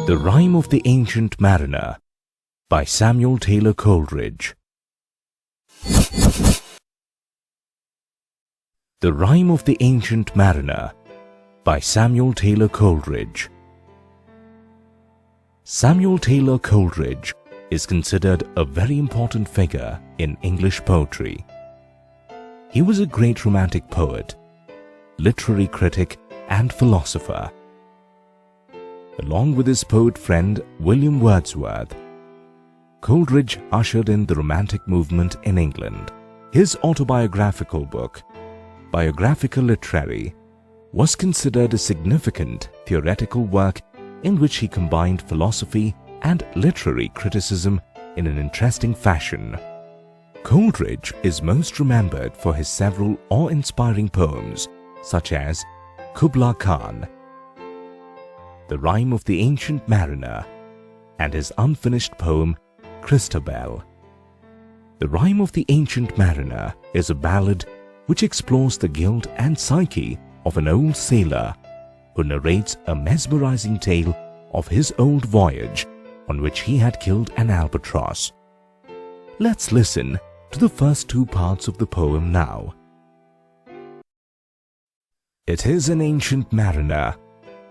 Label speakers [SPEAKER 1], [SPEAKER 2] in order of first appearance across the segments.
[SPEAKER 1] The Rime of the Ancient Mariner by Samuel Taylor Coleridge. The Rime of the Ancient Mariner by Samuel Taylor Coleridge. Samuel Taylor Coleridge is considered a very important figure in English poetry. He was a great romantic poet, literary critic and philosopher. Along with his poet friend William Wordsworth, Coleridge ushered in the Romantic movement in England. His autobiographical book, Biographica Literaria, was considered a significant theoretical work in which he combined philosophy and literary criticism in an interesting fashion. Coleridge is most remembered for his several awe-inspiring poems such as Kubla Khan, The Rime of the Ancient Mariner, and his unfinished poem Christabel. The Rime of the Ancient Mariner is a ballad which explores the guilt and psyche of an old sailor who narrates a mesmerizing tale of his old voyage on which he had killed an albatross. Let's listen to the first two parts of the poem now. It is an ancient mariner,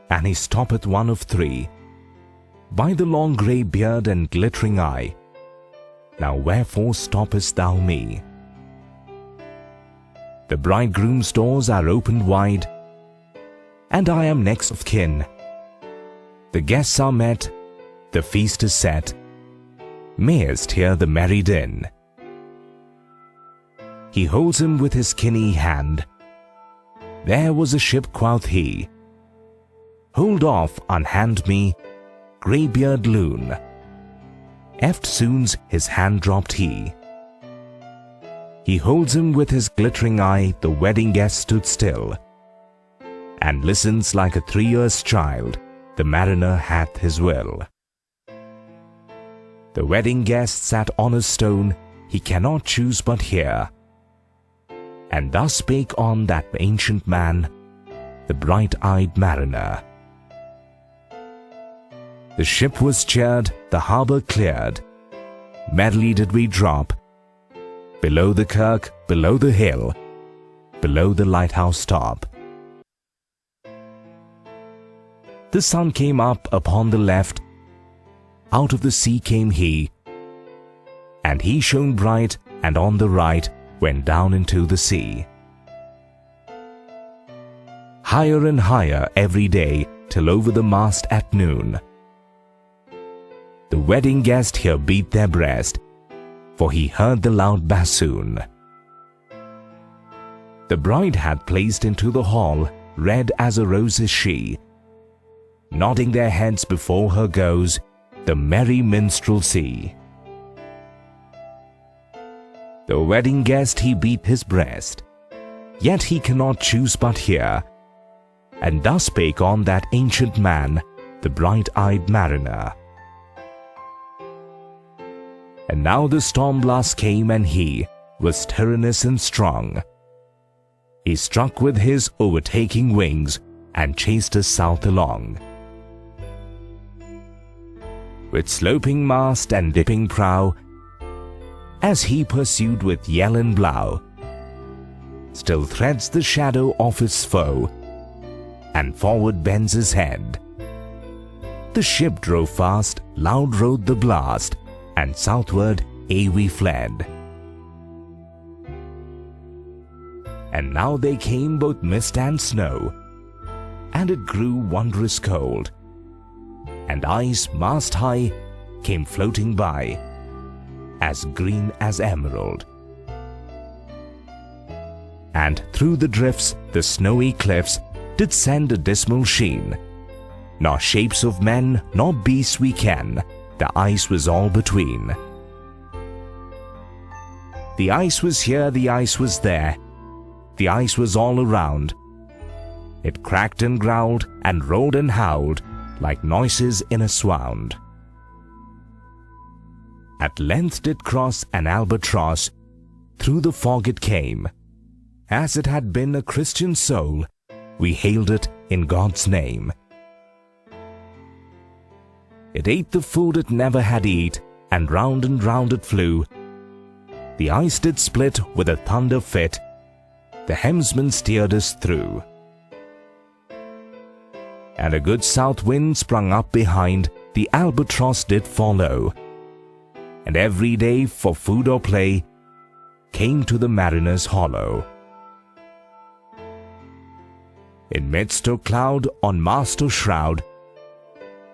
[SPEAKER 1] and he stoppeth one of three, by the long grey beard and glittering eye. Now wherefore stoppest thou me? The bridegroom's doors are opened wide, and I am next of kin. The guests are met, the feast is set, mayest hear the merry din. He holds him with his skinny hand. There was a ship, quoth he. Hold off, unhand me, grey-beard loon. Eftsoons his hand dropped he. He holds him with his glittering eye. The wedding guest stood still, and listens like a 3 years child. The mariner hath his will. The wedding guest sat on a stone. He cannot choose but hear. And thus spake on that ancient man, the bright-eyed mariner. The ship was cheered, the harbour cleared. Merrily did we drop, below the kirk, below the hill, below the lighthouse top. The sun came up upon the left, out of the sea came he, and he shone bright, and on the right went down into the sea. Higher and higher every day, till over the mast at noon. The wedding guest here beat their breast, for he heard the loud bassoon. The bride had placed into the hall, red as a rose is she. Nodding their heads before her goes the merry minstrelsy. The wedding guest he beat his breast, yet he cannot choose but hear. And thus spake on that ancient man, the bright-eyed mariner. And now the storm blast came, and he was tyrannous and strong. He struck with his overtaking wings, and chased us south along. With sloping mast and dipping prow, as he pursued with yell and blow, still threads the shadow of his foe, and forward bends his head. The ship drove fast, loud rode the blast, and southward aye we fled. And now they came both mist and snow, and it grew wondrous cold, and ice mast high came floating by, as green as emerald. And through the drifts the snowy cliffs did send a dismal sheen, nor shapes of men nor beasts we ken, the ice was all between. The ice was here, the ice was there, the ice was all around. It cracked and growled, and roared and howled, like noises in a swound. At length did cross an albatross, through the fog it came, As it had been a Christian soul, we hailed it in God's name. It ate the food it never had eat, and round it flew. The ice did split with a thunder fit, the helmsman steered us through. And a good south wind sprung up behind, the albatross did follow, and every day for food or play came to the mariner's hollow. In midst of cloud, on mast or shroud,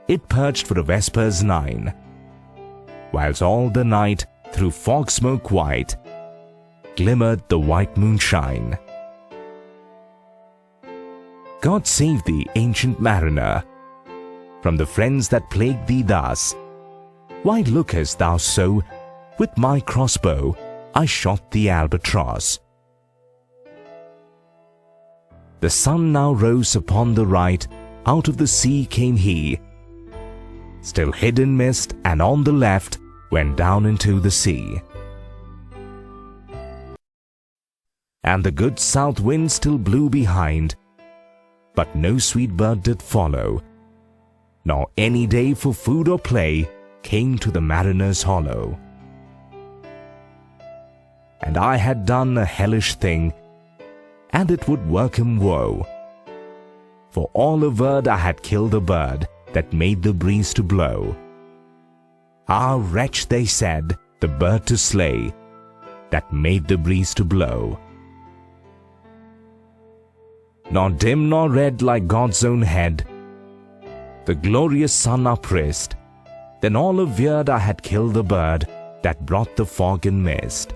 [SPEAKER 1] it perched for a vesper's 9, whilst all the night through fog smoke white glimmered the white moonshine. God save thee, ancient mariner, from the friends that plague thee thus. Why lookest thou so? With my crossbow I shot the albatross. The sun now rose upon the right, out of the sea came he, still hid in mist, and on the left went down into the sea. And the good south wind still blew behind, but no sweet bird did follow, nor any day for food or play came to the mariner's hollow. And I had done a hellish thing, and it would work him woe. For all averred I had killed a bird that made the breeze to blow. Ah, wretch, they said, the bird to slay that made the breeze to blow. Nor dim nor red like God's own head, the glorious sun upraised, then all averred I had killed the bird that brought the fog and mist.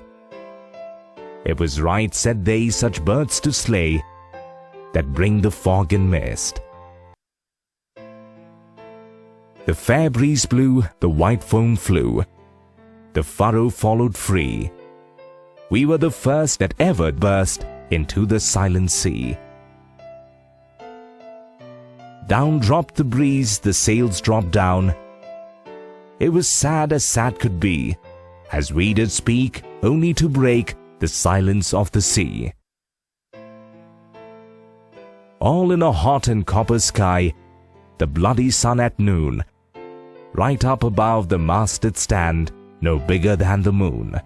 [SPEAKER 1] It was right, said they, such birds to slay that bring the fog and mist. The fair breeze blew, the white foam flew, the furrow followed free. We were the first that ever burst into the silent sea. Down dropped the breeze, the sails dropped down. It was sad as sad could be, as we did speak, only to break the silence of the sea. All in a hot and copper sky, the bloody sun at noon, right up above the mast did stand, no bigger than the moon.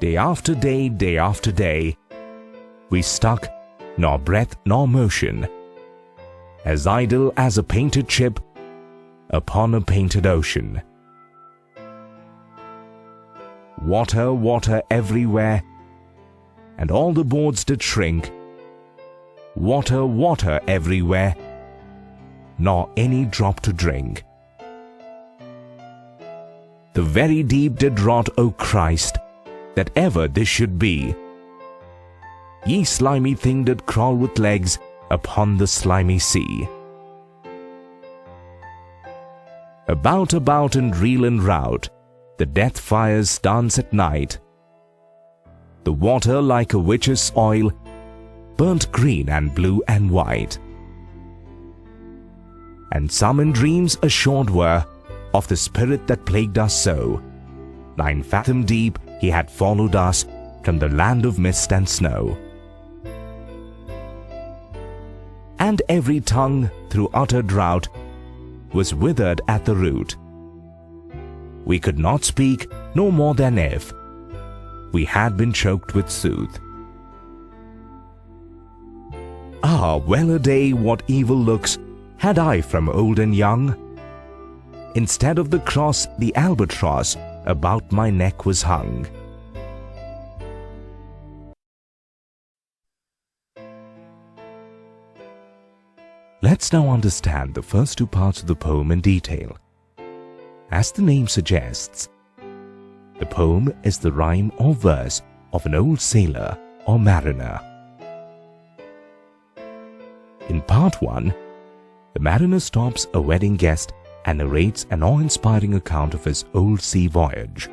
[SPEAKER 1] Day after day, we stuck, nor breath nor motion, as idle as a painted ship upon a painted ocean. Water, water everywhere, and all the boards did shrink. Water, water everywhere, nor any drop to drink. The very deep did rot, O Christ, that ever this should be. Ye slimy thing did crawl with legs upon the slimy sea. About and reel and rout, the death fires dance at night. The water like a witch's oil, burnt green and blue and white. And some in dreams assured were of the spirit that plagued us so. 9 fathom deep he had followed us from the land of mist and snow. And every tongue through utter drought was withered at the root. We could not speak no more than if we had been choked with sooth. Ah, well a day, what evil looks had I from old and young! Instead of the cross, the albatross about my neck was hung. Let's now understand the first 2 parts of the poem in detail. As the name suggests, the poem is the rhyme or verse of an old sailor or mariner. In part 1, the mariner stops a wedding guest and narrates an awe-inspiring account of his old sea voyage.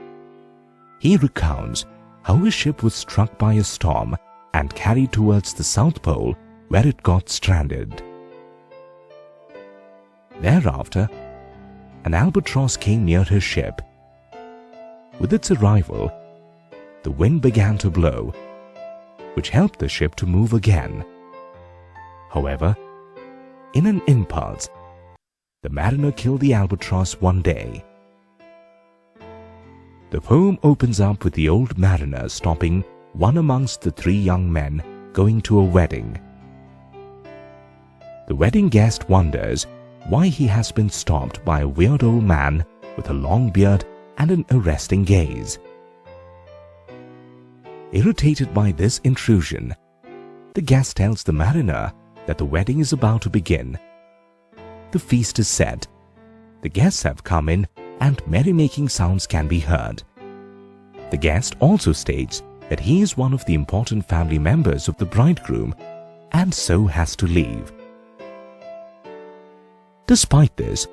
[SPEAKER 1] He recounts how his ship was struck by a storm and carried towards the South Pole, where it got stranded. Thereafter, an albatross came near his ship. With its arrival, the wind began to blow, which helped the ship to move again. However, in an impulse, the mariner killed the albatross one day. The poem opens up with the old mariner stopping one amongst the three young men going to a wedding. The wedding guest wonders why he has been stopped by a weird old man with a long beard and an arresting gaze. Irritated by this intrusion, the guest tells the mariner that the wedding is about to begin. The feast is set, the guests have come in, and merrymaking sounds can be heard. The guest also states that he is one of the important family members of the bridegroom and so has to leave. Despite this,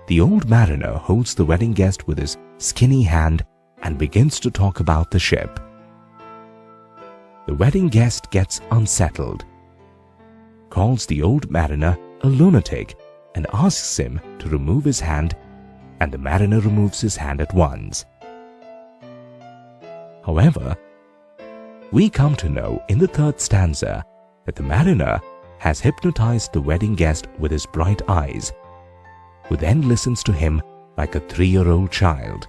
[SPEAKER 1] the old mariner holds the wedding guest with his skinny hand and begins to talk about the ship. The wedding guest gets unsettled, calls the old mariner a lunatic and asks him to remove his hand, and the mariner removes his hand at once. However, we come to know in the third stanza that the mariner has hypnotized the wedding guest with his bright eyes, who then listens to him like a 3-year-old child.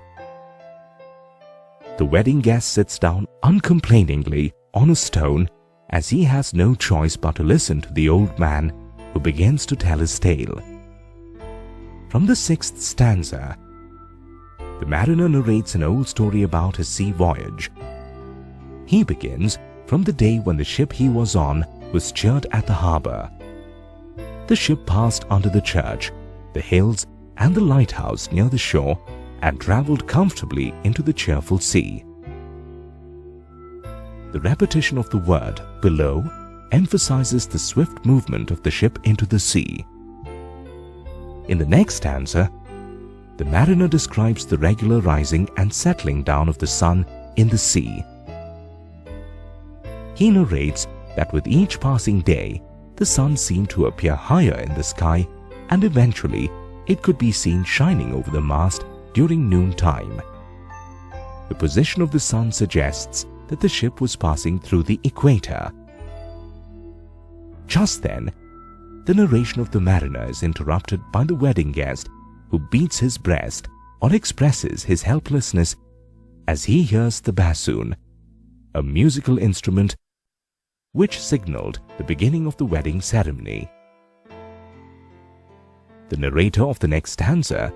[SPEAKER 1] The wedding guest sits down uncomplainingly on a stone as he has no choice but to listen to the old man who begins to tell his tale. From the 6th stanza, the mariner narrates an old story about his sea voyage. He begins from the day when the ship he was on was cheered at the harbor. The ship passed under the church, the hills, and the lighthouse near the shore and traveled comfortably into the cheerful sea. The repetition of the word below emphasizes the swift movement of the ship into the sea. In the next stanza, the mariner describes the regular rising and settling down of the sun in the sea. He narrates that with each passing day, the sun seemed to appear higher in the sky, and eventually it could be seen shining over the mast during noontime. The position of the sun suggests that the ship was passing through the equator. Just then, the narration of the mariner is interrupted by the wedding guest, who beats his breast or expresses his helplessness as he hears the bassoon, a musical instrument which signaled the beginning of the wedding ceremony. The narrator of the next stanza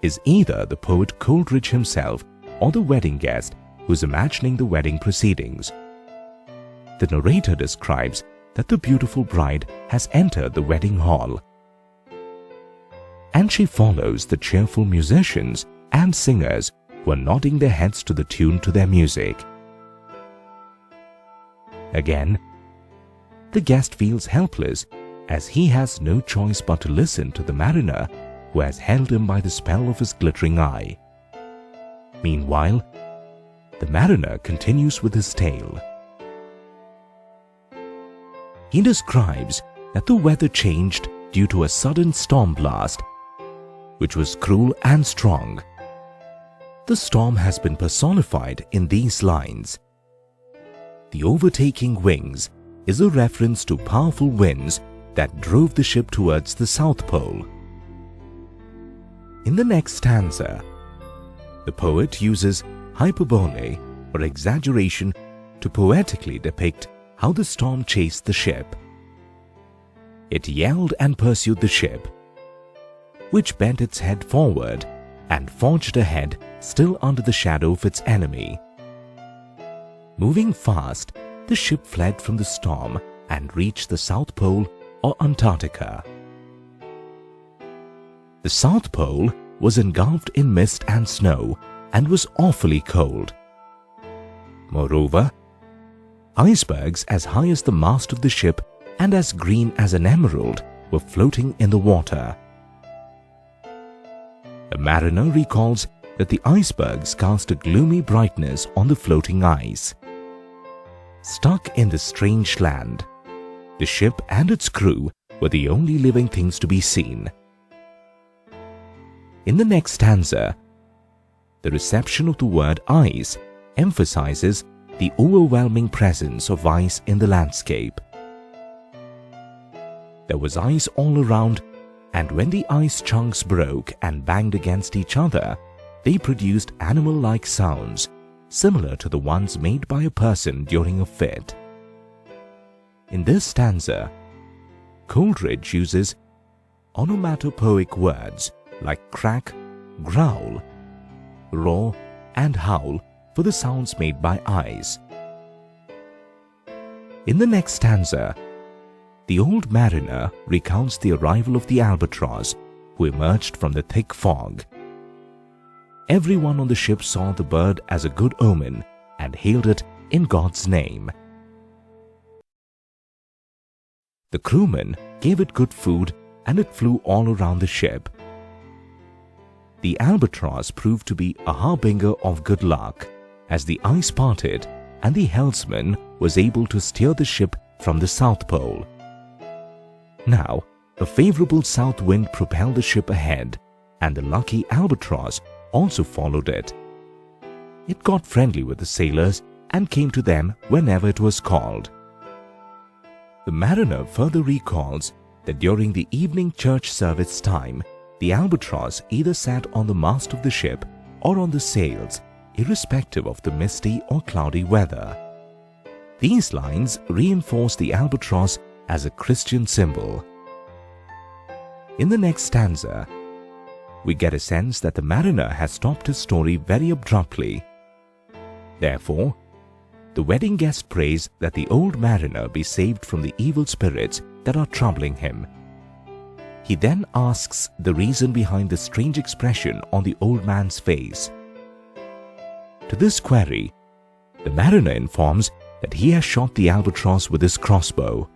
[SPEAKER 1] is either the poet Coleridge himself or the wedding guest who is imagining the wedding proceedings. The narrator describes that the beautiful bride has entered the wedding hall, and she follows the cheerful musicians and singers who are nodding their heads to the tune to their music. Again, the guest feels helpless as he has no choice but to listen to the mariner who has held him by the spell of his glittering eye. Meanwhile, the mariner continues with his tale. He describes that the weather changed due to a sudden storm blast, which was cruel and strong. The storm has been personified in these lines. The overtaking wings is a reference to powerful winds that drove the ship towards the South Pole. In the next stanza, the poet uses hyperbole or exaggeration to poetically depict how the storm chased the ship. It yelled and pursued the ship, which bent its head forward and forged ahead still under the shadow of its enemy. Moving fast, the ship fled from the storm and reached the South Pole or Antarctica. The South Pole was engulfed in mist and snow and was awfully cold. Moreover, icebergs as high as the mast of the ship and as green as an emerald were floating in the water. A mariner recalls that the icebergs cast a gloomy brightness on the floating ice. Stuck in the strange land, the ship and its crew were the only living things to be seen. In the next stanza, the reception of the word ice emphasizes the overwhelming presence of ice in the landscape. There was ice all around, and when the ice chunks broke and banged against each other, they produced animal-like sounds similar to the ones made by a person during a fit. In this stanza, Coleridge uses onomatopoeic words like crack, growl, roar, and howl for the sounds made by ice. In the next stanza, the old mariner recounts the arrival of the albatross, who emerged from the thick fog. Everyone on the ship saw the bird as a good omen and hailed it in God's name. The crewmen gave it good food and it flew all around the ship. The albatross proved to be a harbinger of good luck, as the ice parted and the helmsman was able to steer the ship from the South Pole. Now, a favorable south wind propelled the ship ahead, and the lucky albatross also followed it. It got friendly with the sailors and came to them whenever it was called. The mariner further recalls that during the evening church service time, the albatross either sat on the mast of the ship or on the sails, irrespective of the misty or cloudy weather. These lines reinforce the albatross as a Christian symbol. In the next stanza, we get a sense that the mariner has stopped his story very abruptly. Therefore, the wedding guest prays that the old mariner be saved from the evil spirits that are troubling him. He then asks the reason behind the strange expression on the old man's face. To this query, the mariner informs that he has shot the albatross with his crossbow.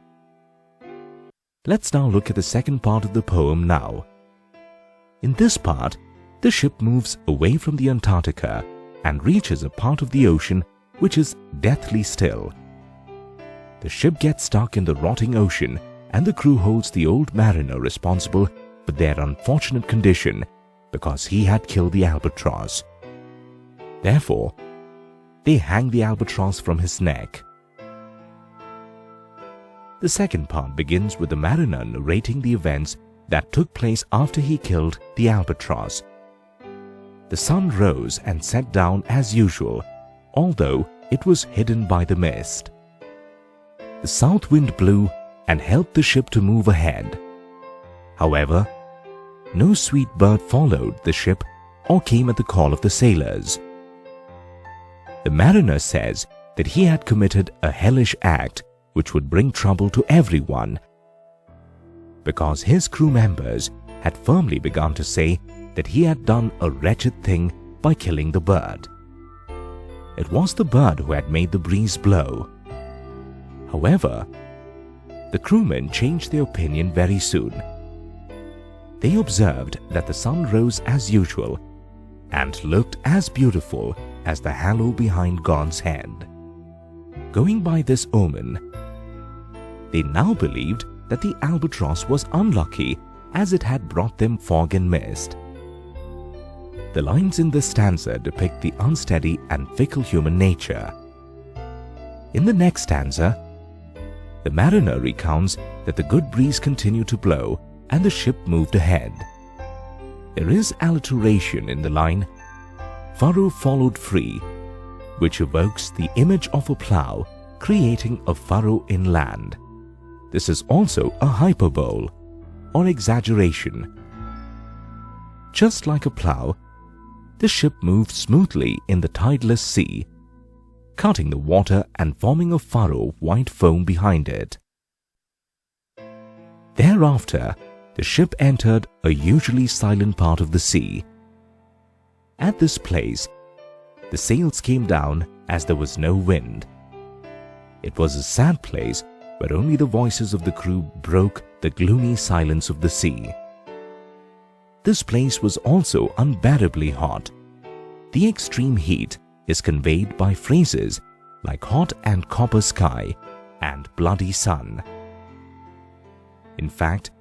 [SPEAKER 1] Let's now look at the second part of the poem now. In this part, the ship moves away from the Antarctica and reaches a part of the ocean which is deathly still. The ship gets stuck in the rotting ocean, and the crew holds the old mariner responsible for their unfortunate condition because he had killed the albatross. Therefore, they hang the albatross from his neck. The second part begins with the mariner narrating the events that took place after he killed the albatross. The sun rose and set down as usual, although it was hidden by the mist. The south wind blew and helped the ship to move ahead. However, no sweet bird followed the ship or came at the call of the sailors. The mariner says that he had committed a hellish act which would bring trouble to everyone, because his crew members had firmly begun to say that he had done a wretched thing by killing the bird. It was the bird who had made the breeze blow. However, the crewmen changed their opinion very soon. They observed that the sun rose as usual and looked as beautiful as the halo behind God's head. Going by this omen, they now believed that the albatross was unlucky as it had brought them fog and mist. The lines in this stanza depict the unsteady and fickle human nature. In the next stanza, the mariner recounts that the good breeze continued to blow and the ship moved ahead. There is alliteration in the line, "furrow followed free," which evokes the image of a plough creating a furrow in land. This is also a hyperbole or exaggeration. Just like a plough, the ship moved smoothly in the tideless sea, cutting the water and forming a furrow of white foam behind it. Thereafter, the ship entered a usually silent part of the sea. At this place, the sails came down as there was no wind. It was a sad place where only the voices of the crew broke the gloomy silence of the sea. This place was also unbearably hot. The extreme heat is conveyed by phrases like hot and copper sky and bloody sun. In fact,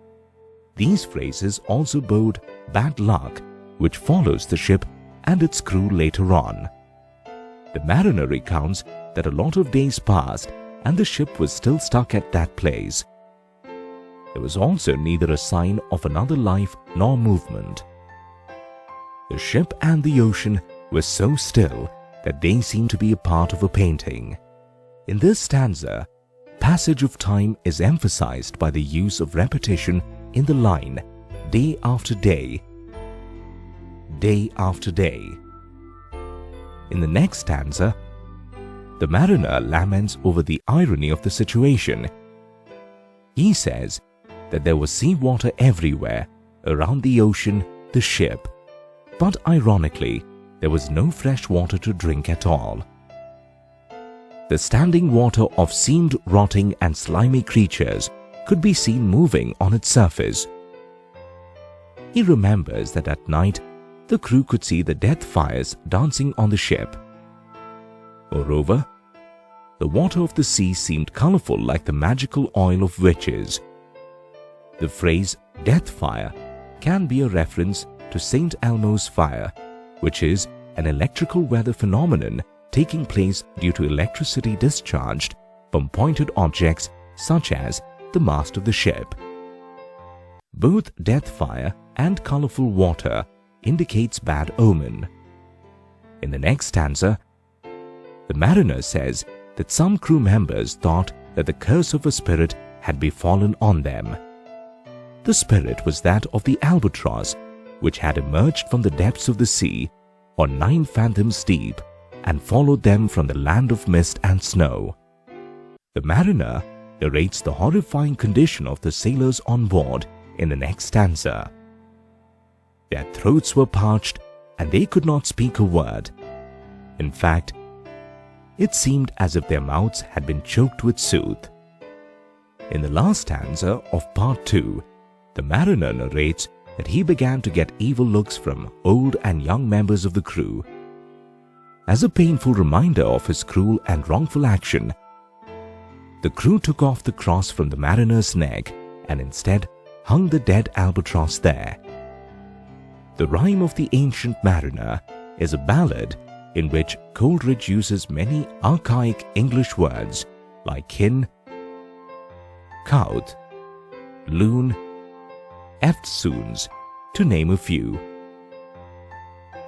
[SPEAKER 1] these phrases also bode bad luck, which follows the ship and its crew later on. The mariner recounts that a lot of days passed and the ship was still stuck at that place. There was also neither a sign of another life nor movement. The ship and the ocean were so still that they seemed to be a part of a painting. In this stanza, passage of time is emphasized by the use of repetition in the line day after day, day after day. In the next stanza, the mariner laments over the irony of the situation. He says that there was seawater everywhere around the ocean, the ship, but ironically, there was no fresh water to drink at all. The standing water of seamed, rotting and slimy creatures could be seen moving on its surface. He remembers that at night, the crew could see the death fires dancing on the ship. Moreover, the water of the sea seemed colorful like the magical oil of witches. The phrase death fire can be a reference to St. Elmo's fire, which is an electrical weather phenomenon taking place due to electricity discharged from pointed objects such as the mast of the ship. Both death fire and colorful water indicates bad omen. In the next stanza, the mariner says that some crew members thought that the curse of a spirit had befallen on them. The spirit was that of the albatross, which had emerged from the depths of the sea, or 9 fathoms deep, and followed them from the land of mist and snow. The mariner narrates the horrifying condition of the sailors on board in the next stanza. Their throats were parched and they could not speak a word. In fact, it seemed as if their mouths had been choked with soot. In the last stanza of part 2, the mariner narrates that he began to get evil looks from old and young members of the crew. As a painful reminder of his cruel and wrongful action, the crew took off the cross from the mariner's neck and instead hung the dead albatross there. The Rime of the Ancient Mariner is a ballad in which Coleridge uses many archaic English words like kin, couth, loon, eftsoons, to name a few.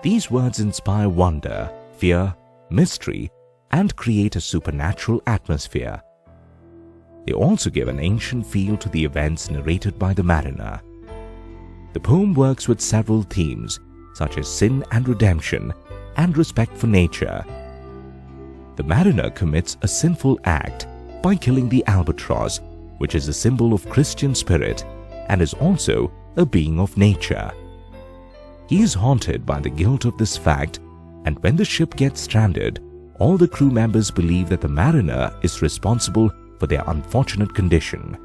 [SPEAKER 1] These words inspire wonder, fear, mystery, and create a supernatural atmosphere. They also give an ancient feel to the events narrated by the mariner. The poem works with several themes, such as sin and redemption, and respect for nature. The mariner commits a sinful act by killing the albatross, which is a symbol of Christian spirit and is also a being of nature. He is haunted by the guilt of this fact, and when the ship gets stranded, all the crew members believe that the mariner is responsible for their unfortunate condition.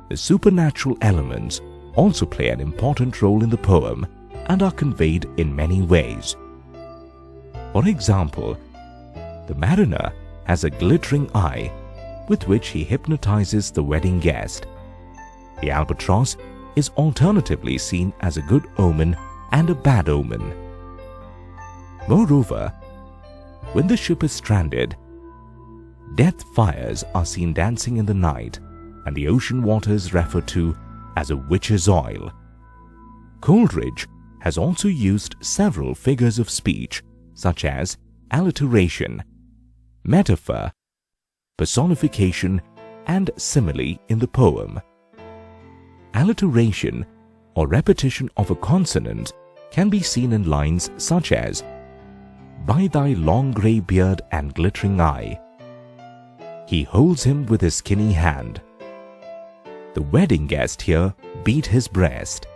[SPEAKER 1] The supernatural elements also play an important role in the poem and are conveyed in many ways. For example, the mariner has a glittering eye with which he hypnotizes the wedding guest. The albatross is alternatively seen as a good omen and a bad omen. Moreover, when the ship is stranded, death fires are seen dancing in the night, and the ocean water is referred to as a witch's oil. Coleridge has also used several figures of speech such as alliteration, metaphor, personification, and simile in the poem. Alliteration, or repetition of a consonant, can be seen in lines such as, "By thy long grey beard and glittering eye," "He holds him with his skinny hand," "The wedding guest here beat his breast,"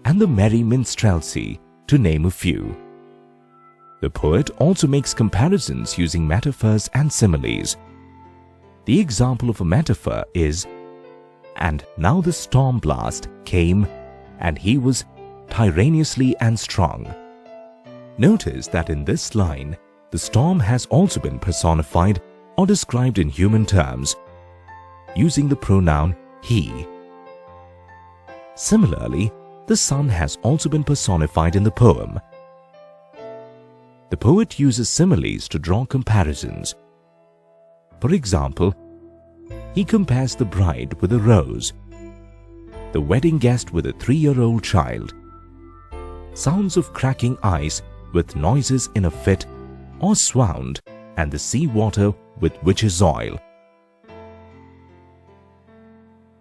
[SPEAKER 1] and "The merry minstrelsy," to name a few. The poet also makes comparisons using metaphors and similes. The example of a metaphor is, "And now the storm blast came, and he was tyrannously and strong." Notice that in this line, the storm has also been personified or described in human terms, using the pronoun he. Similarly, the sun has also been personified in the poem. The poet uses similes to draw comparisons. For example, he compares the bride with a rose, the wedding guest with a 3-year-old child, sounds of cracking ice with noises in a fit or swound, and the sea water with witch's oil.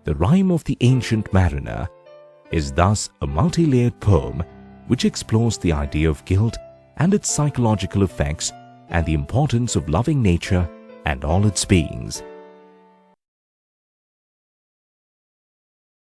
[SPEAKER 1] The Rime of the Ancient Mariner is thus a multi-layered poem which explores the idea of guilt and its psychological effects and the importance of loving nature and all its beings.